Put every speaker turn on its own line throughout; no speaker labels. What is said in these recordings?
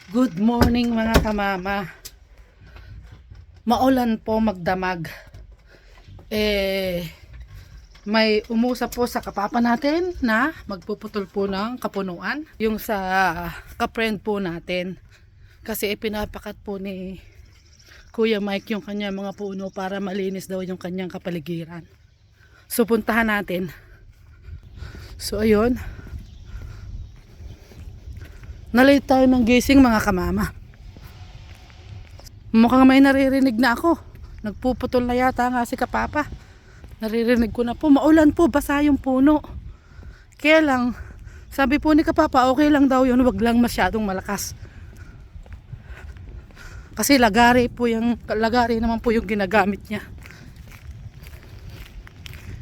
Good morning mga kamama. Maulan po magdamag. May umusap po sa kapapa natin na magpuputol po ng kapunuan. Yung sa kaprend po natin. Kasi ipinapakat po ni Kuya Mike yung kanya mga puno para malinis daw yung kanyang kapaligiran. So puntahan natin. So ayun. Nalate tayo ng gising mga kamama. Mukhang may naririnig na ako. Nagpuputol na yata nga si Kapapa. Naririnig ko na po. Maulan po, basa yung puno. Kaya lang, sabi po ni Kapapa, okay lang daw yun. Wag lang masyadong malakas. Kasi lagari naman po yung ginagamit niya.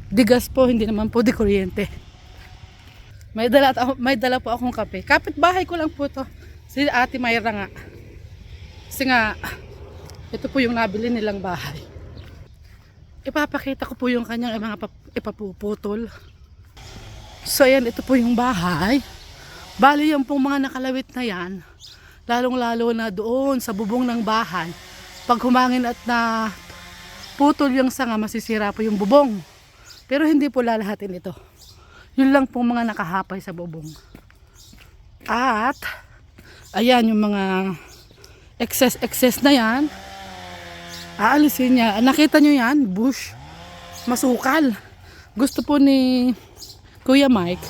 Digas po, hindi naman po di kuryente. May dala po akong kape. Kapitbahay ko lang po to. Si Ate Mayra nga. Kasi nga, ito po yung nabili nilang bahay. Ipapakita ko po yung kanyang mga ipapuputol. So ayan, ito po yung bahay. Bali yung pong mga nakalawit na yan, lalong lalo na doon sa bubong ng bahay. Pag humangin at na putol yung sanga, masisira po yung bubong. Pero hindi po lalahatin ito. Yun lang pong mga nakahapay sa bubong. At ayan yung mga excess na yan. Aalisin niya. Nakita nyo yan? Bush. Masukal. Gusto po ni Kuya Mike,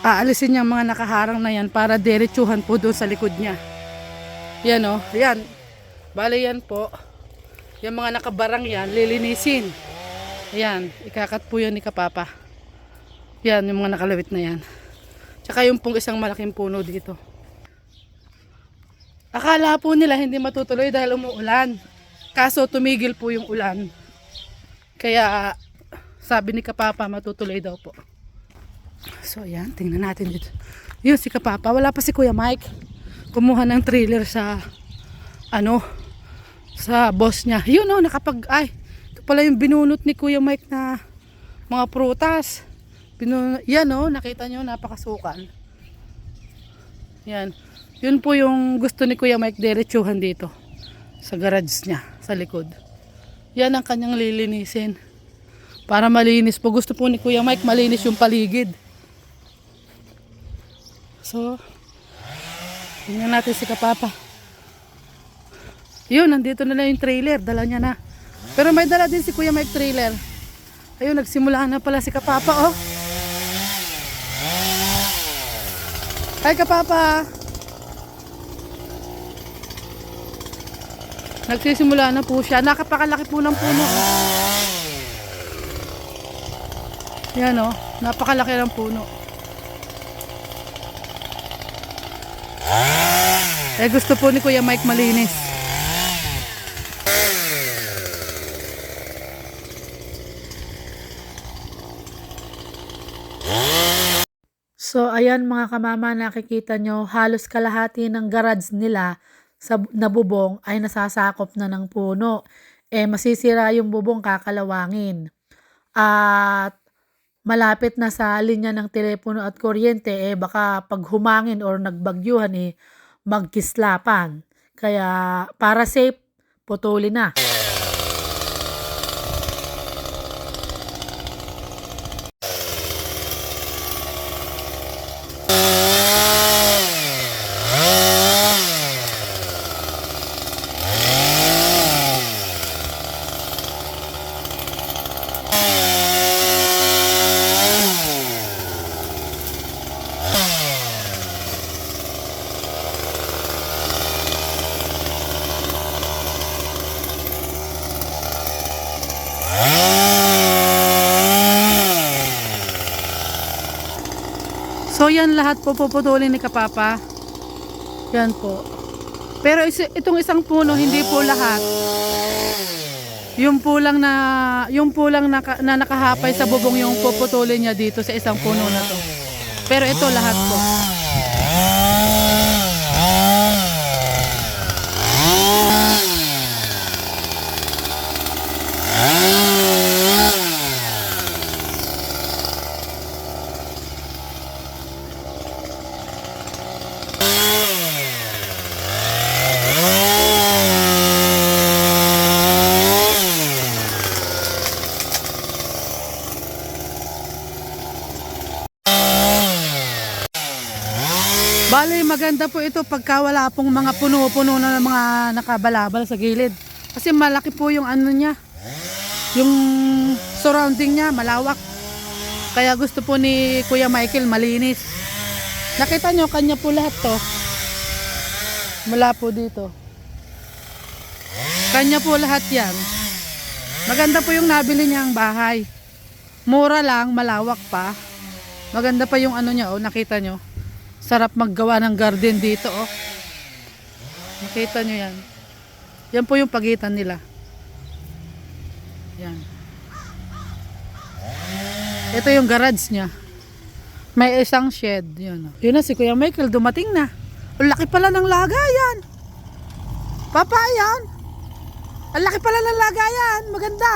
aalisin niya mga nakaharang na yan para diretsuhan po doon sa likod niya. Yan o. Yan. Bale yan po. Yung mga nakabarang yan, lilinisin. Yan. Ikakat po yan ni Kapapa. Yan. Yung mga nakalawit na yan. Tsaka yung pong isang malaking puno dito. Akala po nila hindi matutuloy dahil umuulan. Kaso tumigil po yung ulan. Kaya sabi ni Kapapa matutuloy daw po. So ayan, tingnan natin dito. Yun si Kapapa, wala pa si Kuya Mike. Kumuha ng trailer sa sa boss niya. Yun o, ito pala yung binunot ni Kuya Mike na mga prutas. Yan o, nakita nyo, napakasukan. Yan. Yun po yung gusto ni Kuya Mike diretsuhan dito. Sa garage niya, sa likod. Yan ang kanyang lilinisin. Para malinis po. Gusto po ni Kuya Mike malinis yung paligid. So, tingnan natin si Kapapa. Yun, nandito na yung trailer. Dala niya na. Pero may dala din si Kuya Mike trailer. Ayun, nagsimula na pala si Kapapa, oh. Hi, Kapapa. Nagsisimula na po siya. Nakapakalaki po ng puno. Yan o. Napakalaki ng puno. Gusto po ni Kuya Mike malinis. So ayan mga kamama, nakikita nyo halos kalahati ng garage nila sa nabubong ay nasasakop na ng puno. Masisira yung bubong, kakalawangin. At malapit na sa linya ng telepono at kuryente, baka pag humangin or nagbagyuhan, magkislapan. Kaya para safe, putulin na. So yan lahat po puputulin ni Kapapa. Yan po. Pero itong isang puno hindi po lahat. Yung pulang na nakahapay sa bubong yung puputulin niya dito sa isang puno na to. Pero ito lahat po. Bale, maganda po ito pagka wala pong mga puno-puno na mga nakabalabal sa gilid. Kasi malaki po yung ano niya, yung surrounding niya, malawak. Kaya gusto po ni Kuya Michael malinis. Nakita nyo, kanya po lahat to. Mula po dito. Kanya po lahat yan. Maganda po yung nabili niyang bahay. Mura lang, malawak pa. Maganda pa yung ano niya, oh, nakita nyo. Sarap maggawa ng garden dito, oh. Nakita nyo yan. Yan po yung pagitan nila. Yan. Ito yung garage niya. May isang shed. Yun, oh. Yun na, si Kuya Michael dumating na. Ang laki pala ng lagayan. Papa, yan. Ang laki pala ng lagayan. Maganda.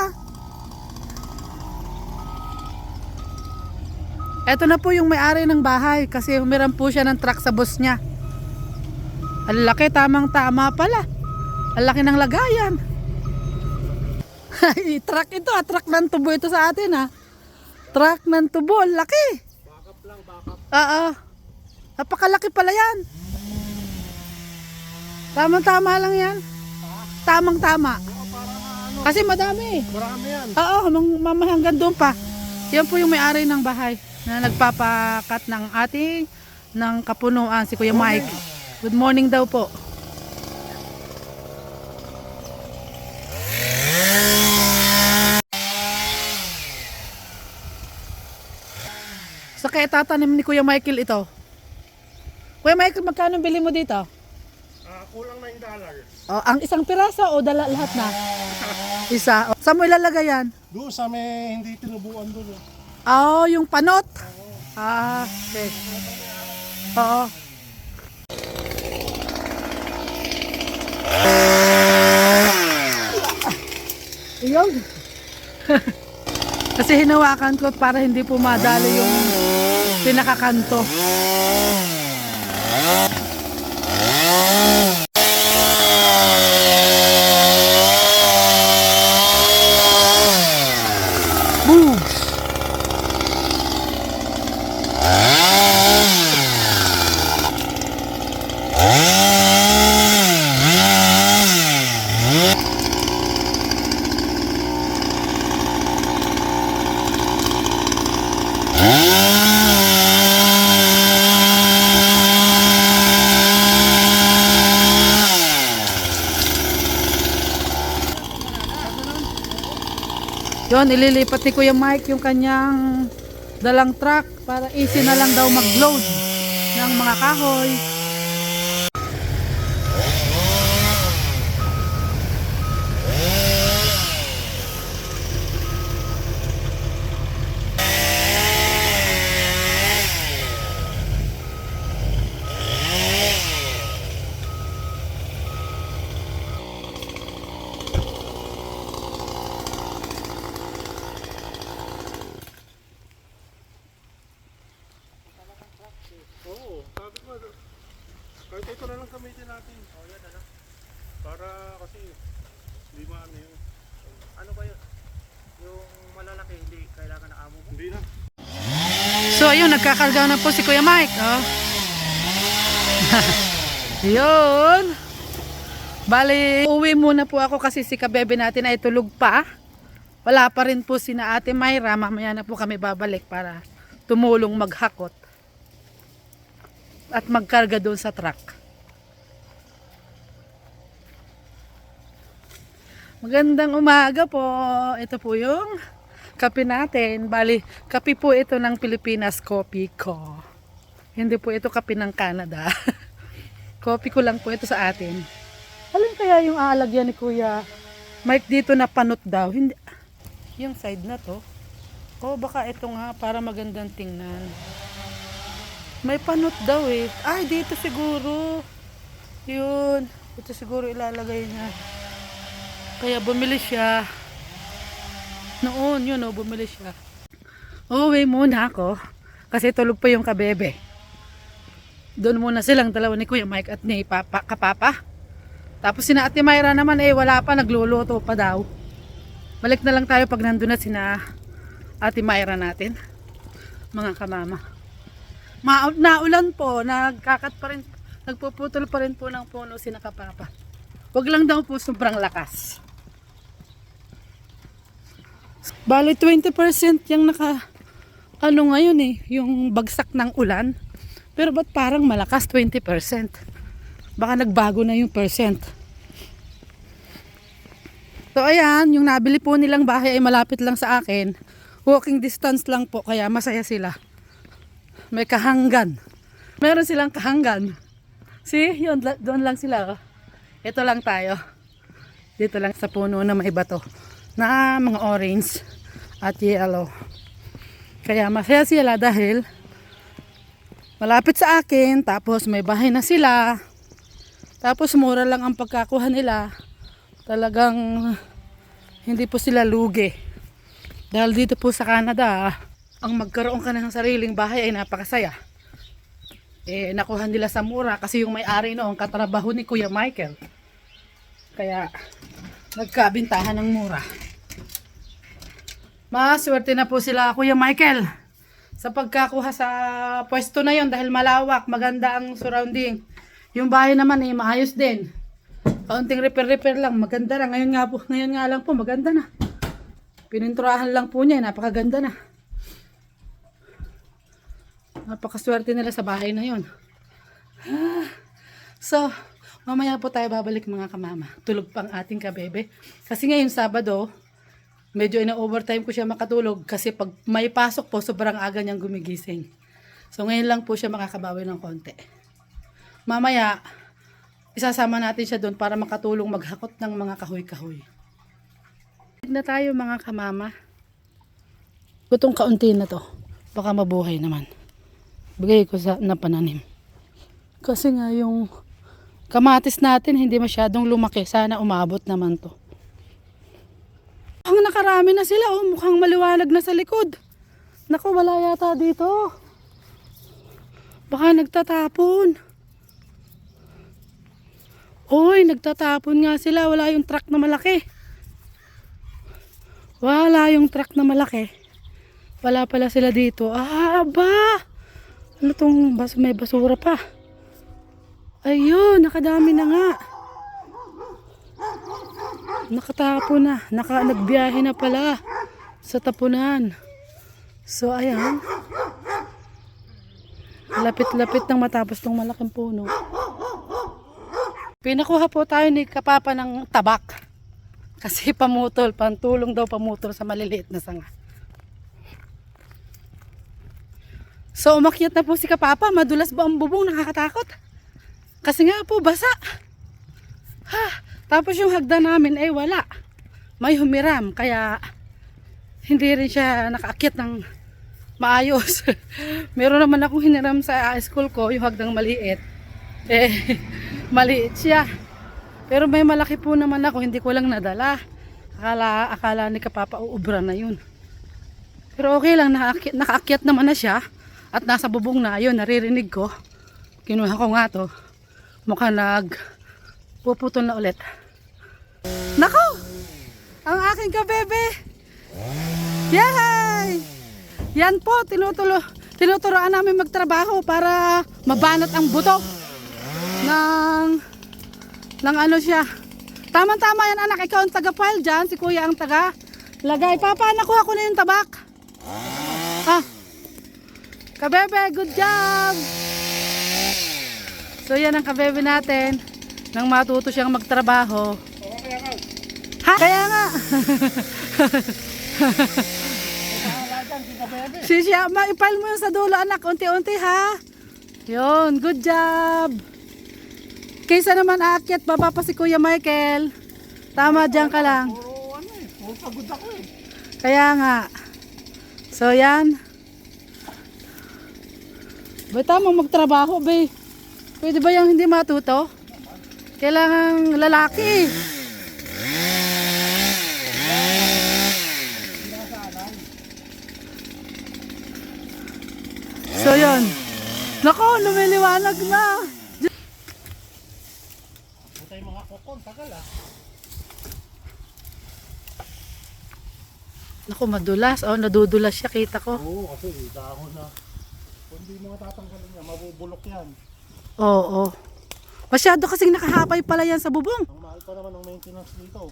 Ito na po yung may-ari ng bahay kasi humiram po siya ng truck sa boss niya. Ang laki, tamang-tama pala. Ang laki ng lagayan. Truck ito, truck ng tubo ito sa atin, ha. Truck ng tubo, ang laki.
Backup lang, backup.
Oo. Napakalaki pala yan. Tamang-tama lang yan. Tamang-tama. Kasi madami.
Marami yan.
Oo, hanggang doon pa. Yan po yung may-ari ng bahay na nagpapakat ng ating ng kapunuan, si Kuya Mike. Good morning daw po. So kaya tatanim ni Kuya Michael ito. Kuya Michael, magkano bili mo dito?
Kulang na yung dollar.
Oh, ang isang piraso o lahat na? Isa. Saan mo ilalagay yan?
Doon sa may hindi tinubuan doon.
Oh, yung panot. Ah, okay. Oo. Iyon. Kasi hinawakan ko para hindi pumadali yung pinakakanto. Boom! Yon, ililipat ni Kuya Mike yung kanyang dalang truck para easy na lang daw mag-load ng mga kahoy.
Oo, sabi ko, kahit ito na lang gamitin natin. Oo, yan ano. Para kasi, hindi maano yun.
Ano ba yun? Yung malalaki, hindi kailangan na amo mo?
Hindi na.
So ayun, nagkakarga na po si Kuya Mike. Oh. Yun. Bali, uwi muna po ako kasi si kabebe natin ay tulog pa. Wala pa rin po sina Ate Mayra. Mamaya na po kami babalik para tumulong maghakot at magkarga doon sa truck. Magandang umaga po. Ito po yung kape natin. Bali, kape po ito ng Pilipinas Coffee Co. Hindi po ito kape ng Canada. Coffee ko lang po ito sa atin. Alin kaya yung aalagyan ni Kuya Mike dito na panot daw? Hindi. Yung side na to. O baka ito nga para magandang tingnan. May panot daw eh. Ay, dito siguro. Yun. Ito siguro ilalagay niya. Kaya bumili siya. Noon, yun o, bumili siya. Uwi muna ako. Kasi tulog pa yung kabebe. Doon muna silang dalawa ni Kuya Mike at ni Kapapa. Tapos sina Ate Mayra naman eh, wala pa, nagluluto pa daw. Balik na lang tayo pag nandun na sina Ate Mayra natin. Mga kamama. Naulan po, nagkakat pa rin, nagpuputol pa rin po ng puno si Nakapapa. Wag lang daw po sobrang lakas. Bali 20% yung ngayon yung bagsak ng ulan. Pero ba't parang malakas 20%? Baka nagbago na yung percent. So ayan, yung nabili po nilang bahay ay malapit lang sa akin. Walking distance lang po, kaya masaya sila. May kahanggan. Meron silang kahanggan. See, yun, doon lang sila. Oh. Ito lang tayo. Dito lang sa puno na may bato. Na mga orange at yellow. Kaya masaya sila dahil malapit sa akin. Tapos may bahay na sila. Tapos mura lang ang pagkakuha nila. Talagang hindi po sila lugi. Dahil dito po sa Canada, ang magkaroon ka ng sariling bahay ay napakasaya. Nakuha nila sa mura kasi yung may-ari noon katrabaho ni Kuya Michael. Kaya nagkabintahan ng mura. Maswerte na po sila Kuya Michael sa pagkakuha sa pwesto na yon dahil malawak, maganda ang surrounding. Yung bahay naman maayos din. Kaunting repair lang, maganda na. Ngayon nga lang po, maganda na. Pininturahan lang po niya, napakaganda na. Napakaswerte nila sa bahay na yun. So, mamaya po tayo babalik mga kamama. Tulog pang ating kabebe. Kasi ngayon Sabado, medyo ina-overtime ko siya makatulog. Kasi pag may pasok po, sobrang aga niyang gumigising. So, ngayon lang po siya makakabawi ng konti. Mamaya, isasama natin siya doon para makatulong maghakot ng mga kahoy-kahoy. Na tayo mga kamama. Gutong kaunti na to. Baka mabuhay naman. Bigay ko sa napananim. Kasi nga yung kamatis natin hindi masyadong lumaki. Sana umabot naman to. Ang nakarami na sila. Oh, mukhang maliwanag na sa likod. Naku, wala yata dito. Baka nagtatapon. Oy, nagtatapon nga sila. Wala yung truck na malaki. Wala yung truck na malaki. Wala pala sila dito. Aba! Ano tong may basura pa? Ayun, nakadami na nga. Nakatapon na. Nagbiyahe na pala sa tapunan. So, ayan. Lapit-lapit nang matapos tong malaking puno. Pinakuha po tayo ni Kapapa ng tabak. Kasi pamutol, pantulong daw pamutol sa maliliit na sanga. So umakyat na po si Kapapa, madulas ba ang bubong, nakakatakot. Kasi nga po basa. Tapos yung hagdan namin ay wala. May humiram, kaya hindi rin siya nakaakyat ng maayos. Meron naman akong hiniram sa school ko, yung hagdang maliit. Maliit siya. Pero may malaki po naman ako, hindi ko lang nadala. Akala ni Kapapa uubra na yun. Pero okay lang, nakaakyat naman na siya. At nasa bubong na, yun, naririnig ko. Kinuha ko nga to. Mukhang puputol na ulit. Nako! Ang aking kabebe! Yay! Yan po, tinuturoan namin magtrabaho para mabanat ang buto. ng ano siya. Tama-tama yan anak, ikaw ang taga-file dyan, si kuya ang taga-lagay. Papa, nakuha ko na yung tabak. Kabebe, good job! So yan ang kabebe natin. Nang matuto siyang magtrabaho. Ha? Kaya nga. Siya, maipile mo yun sa dulo anak, unti-unti ha. Yun, good job. Kaysa naman aakyat, baba pa si Kuya Michael. Tama, dyan ka lang.
Puro pagod ako eh.
Kaya nga. So yan. Ba tamang magtrabaho, be. Pwede ba yung hindi matuto? Kailangan lalaki. So yun. Nako, lumiliwanag na.
Puta yung mga kokon, tagal ah.
Naku, madulas. Oh, nadudulas siya, kita ko.
Oo, kasi dahon na. Kung hindi mo tatanggalin yan, mabubulok yan.
Oo. Masyado kasing nakahapay pala yan sa bubong.
Ang mahal pa naman ng maintenance dito.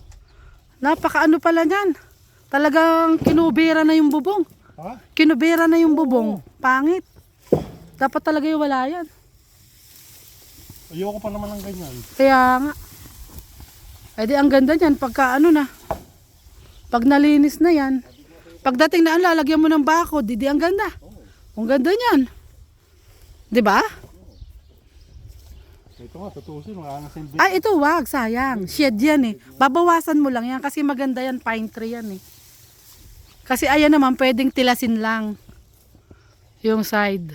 Napakaano pala yan. Talagang kinubera na yung bubong.
Ha?
Kinubera na yung bubong. Pangit. Dapat talaga yung wala yan.
Ayoko pa naman ng ganyan.
Kaya nga. Ay di ang ganda niyan pagka ano na. Pag nalinis na yan. Pagdating na lalagyan mo ng bako, di ang ganda. Ang ganda niyan. 'Di ba?
Ito nga, tutusin, wala na silbi.
Ay ito wag, sayang. Shed yan eh. Babawasan mo lang yan kasi maganda yan, pine tree yan eh. Kasi ayan naman pwedeng tilasin lang. Yung side.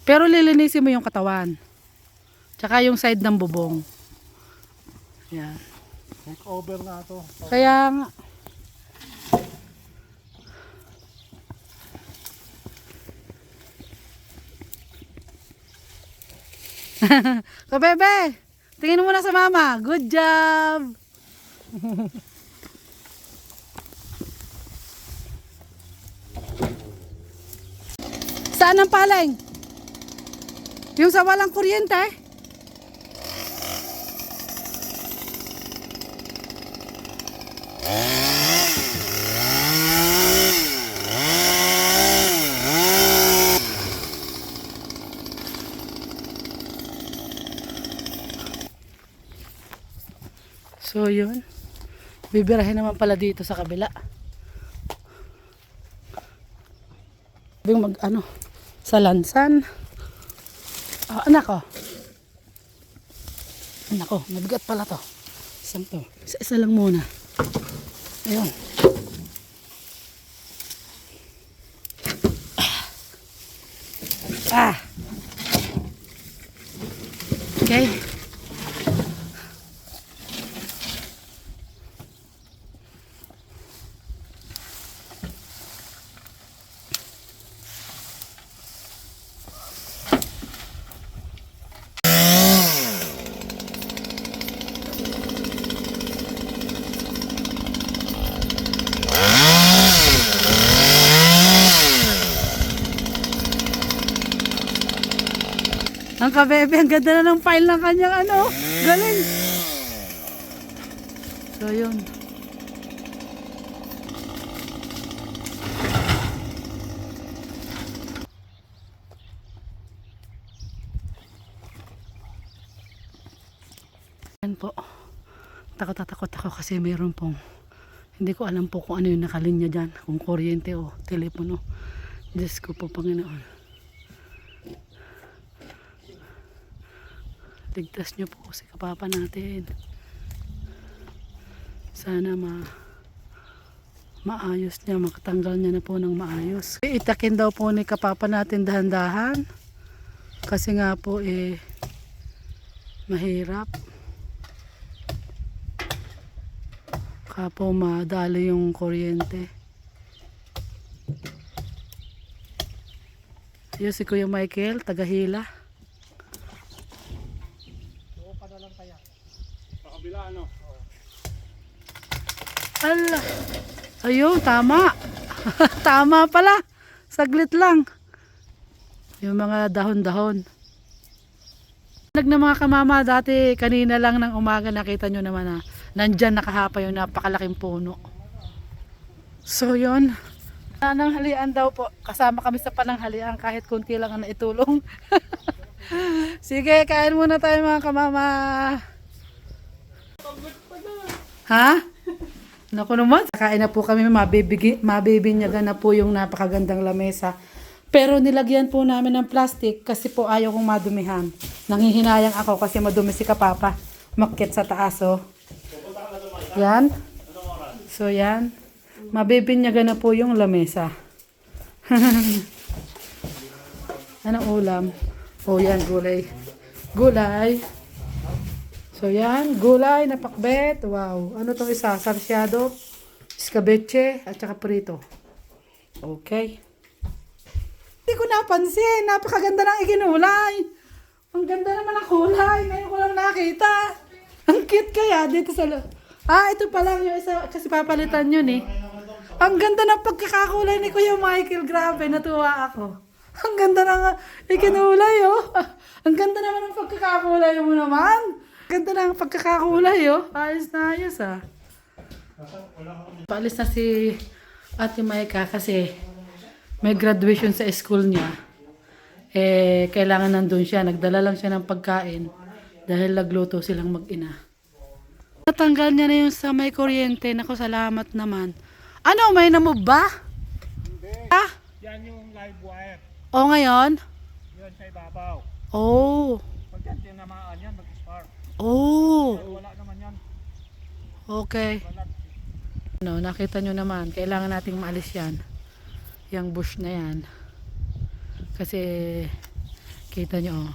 Pero lilinisin mo yung katawan. Tsaka yung side ng bubong. Yan.
Makeover na ito.
Kaya nga. Kabebe, tingin mo na sa mama. Good job. Saan ang paleng? Yung sa walang kuryente? So yun, bibirahin naman pala dito sa kabila. Bing mag ano, sa lansan. Oh, anak ko. Anak ko, mabigat pala to. Isang to. Isa lang muna. Ayun. Ah. Okay. Ang kabebe, ang ganda na ng file ng kanyang ano. Galing. So, yun. Yan po. Takot ako kasi mayroon pong hindi ko alam po kung ano yung nakalinya dyan. Kung kuryente o telepono. Diyos ko po, Panginoon. Ligtas nyo po si kapapa natin. Sana maayos niya, makatanggal niya na po ng maayos. Itakin daw po ni kapapa natin dahan-dahan. Kasi nga po mahirap. Kapo madali yung kuryente. Ayun si Kuya Michael, taga-Hila.
Pakabila, ano?
Ala. Ayun, tama. Tama pala. Saglit lang. Yung mga dahon-dahon. Na mga kamama, dati kanina lang ng umaga nakita nyo naman na nandyan nakahapa yung napakalaking puno. So yun. Pananghalian daw po. Kasama kami sa pananghalian kahit kunti lang ang naitulong. Sige, kain muna tayo mga kamama. Ha? Naku naman. Kain na po kami. Mabibinyagan na po yung napakagandang lamesa. Pero nilagyan po namin ng plastic kasi po ayaw kong madumihan. Nanghihinayang ako kasi madumi si kapapa. Makyat sa taas, oh. Yan. So yan. Mabibinyagan na po yung lamesa. Anong ulam? Oh yan, gulay. Gulay. So yan, gulay na pakbet. Wow. Ano tong isa? Sarsyado, escabeche, at saka prito. Okay. Hindi ko napansin. Napakaganda ng iginulay. Ang ganda naman ang kulay. Ngayon ko lang nakita. Ang cute kaya dito sa... ito pa lang yung isa. Kasi papalitan yun eh. Ang ganda ng pagkakakulay ni Kuya Michael. Grabe, natuwa ako. Ang ganda ng ikinulay, oh. Ang ganda naman ng pagkakakulay mo naman. Ganda ng pagkakakulay, oh. Ayos na ayos, ah. Paalis na si Ate Maika kasi may graduation sa school niya. Eh, kailangan nandun siya. Nagdala lang siya ng pagkain dahil nagluto silang mag-ina. Natanggal niya na yung sa may kuryente. Naku, salamat naman. Ano, may namove ba? Ah?
Yan yung live wire.
O ngayon?
Yun sa ibabaw.
Oh.
Pag yan tinamaan yan, mag-spark.
Oh.
Pero wala naman yan.
Okay.
Wala.
No, nakita nyo naman, kailangan nating maalis yan. Yung bush na yan. Kasi, kita nyo, oh.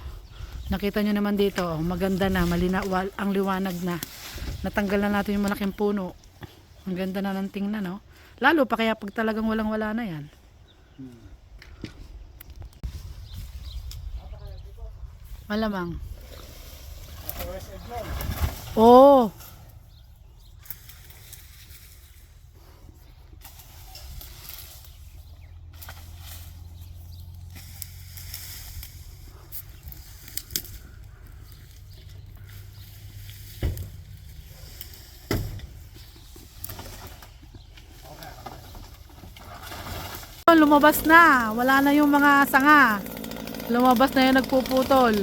Nakita nyo naman dito, oh, maganda na, ang liwanag na. Natanggal na natin yung malaking puno. Ang ganda na ng tingnan, no? Lalo pa kaya pag talagang walang-wala na yan. Malamang. Oh. Lumabas na. Wala na yung mga sanga. Lumabas na yung nagpuputol.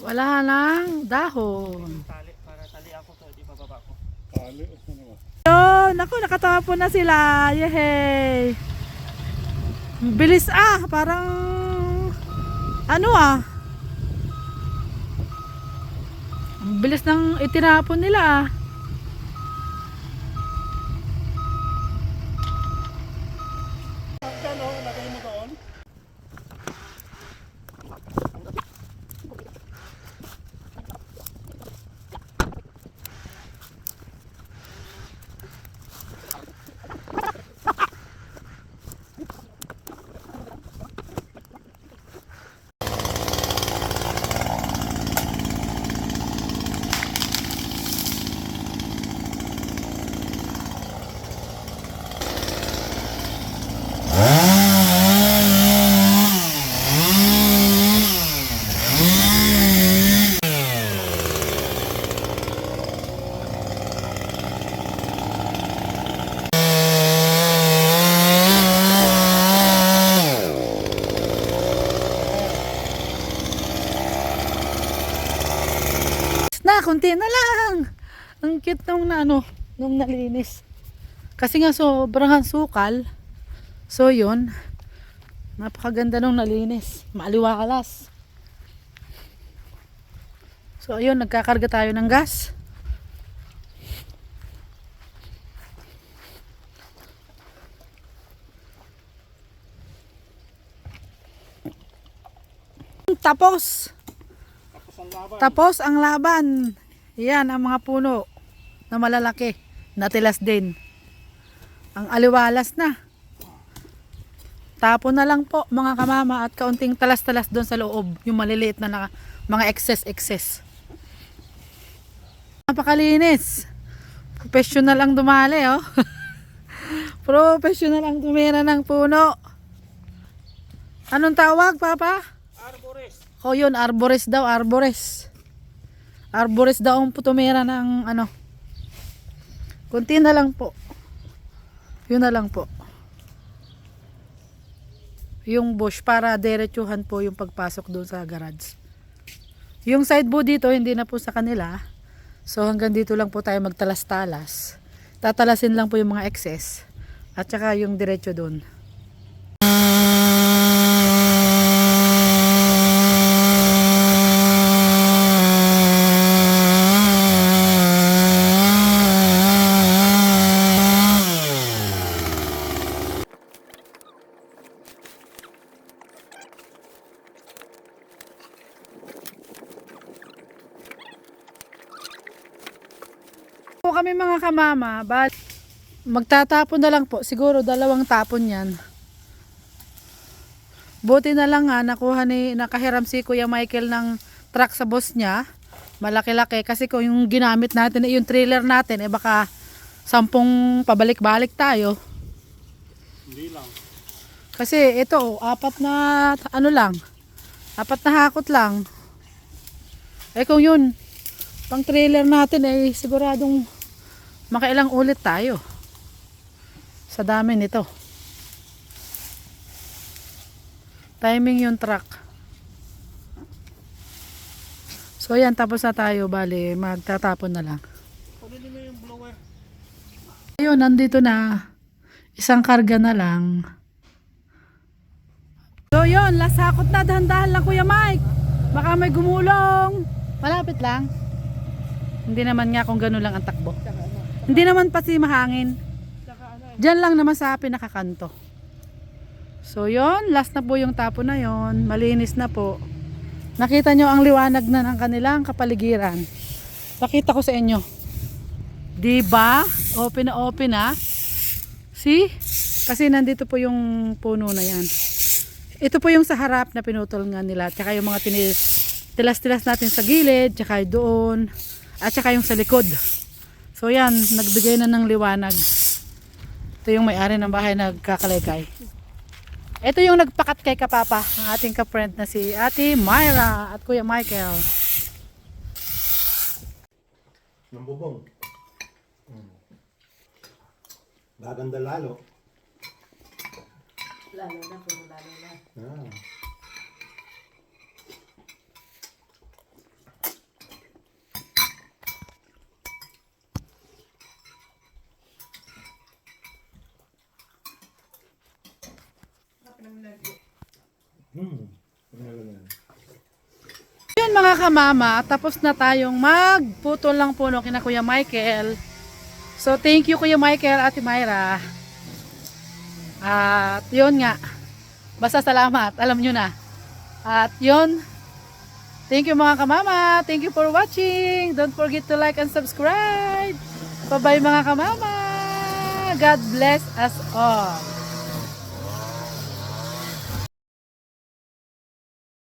Wala nang dahon.
Tali, para tali ako to, di bababa ko.
Tali. Ano ba?
Yun, ako nakatawa po na sila. Yehey. Bilis parang ano ang bilis ng itinapon nila
Ano, lagay mo doon?
na, konti na lang. Ang cute nung nung nalinis. Kasi nga sobrang sukal. So yun, napakaganda nung nalinis. Maaliwakalas. So ayun, nagkakarga tayo ng gas. Tapos Tapos ang laban. Yan ang mga puno na malalaki. Natilas din. Ang aliwalas na. Tapon na lang po mga kamama at kaunting talas-talas doon sa loob. Yung maliliit na mga excess. Napakalinis. Professional ang dumali, oh. Professional ang tumira ng puno. Anong tawag, Papa?
Arborist.
O yun, arborist daw, arborist. Arborist daw ang putumira ng kunti na lang po. Yun na lang po. Yung bush para diretsuhan po yung pagpasok doon sa garage. Yung side po dito, hindi na po sa kanila. So hanggang dito lang po tayo magtalas-talas. Tatalasin lang po yung mga excess. At saka yung diretso doon. Po kami mga kamama, Magtatapon na lang po. Siguro 2 tapon yan. Buti na lang nga, nakahiram si Kuya Michael ng truck sa boss niya. Malaki-laki. Kasi kung yung ginamit natin, yung trailer natin, baka 10 pabalik-balik tayo.
Hindi lang.
Kasi ito, 4 na, 4 na hakot lang. Kung yun, pang trailer natin, siguradong makailang ulit tayo. Sa dami nito. Timing yung truck. So yan, tapos na tayo. Bali, magtatapon na lang.
Pwede mo yung blower.
Ayun, nandito na. Isang karga na lang. So yun, last hakot na. Dahan-dahan lang, Kuya Mike. Baka may gumulong. Malapit lang. Hindi naman nga kung gano'n lang ang takbo. Hindi naman pati mahangin. Diyan lang naman sa pinakakanto. So yon, last na po yung tapo na yon. Malinis na po. Nakita nyo ang liwanag na ng kanilang kapaligiran. Pakita ko sa inyo. Diba? Open na open na. See? Kasi nandito po yung puno na yan. Ito po yung sa harap na pinutol nga nila. Tsaka yung mga tilas-tilas natin sa gilid. Tsaka doon. At tsaka yung sa likod. So yan, nagbigay na ng liwanag. Ito yung may-ari ng bahay nagkakalaykay. Ito yung nagpakat kay Kapapa, ang ating ka-friend na si Ate Myra at Kuya Michael.
Ng bubong. Gaganda lalo.
Lalo na, puro lalo na.
Ah.
Yun mga kamama, tapos na tayong magputol ng puno kina Kuya Michael. So thank you Kuya Michael, Ate Myra. At yun nga, basta salamat, alam nyo na. At yun, thank you mga kamama, thank you for watching. Don't forget to like and subscribe. Bye bye mga kamama. God bless us all.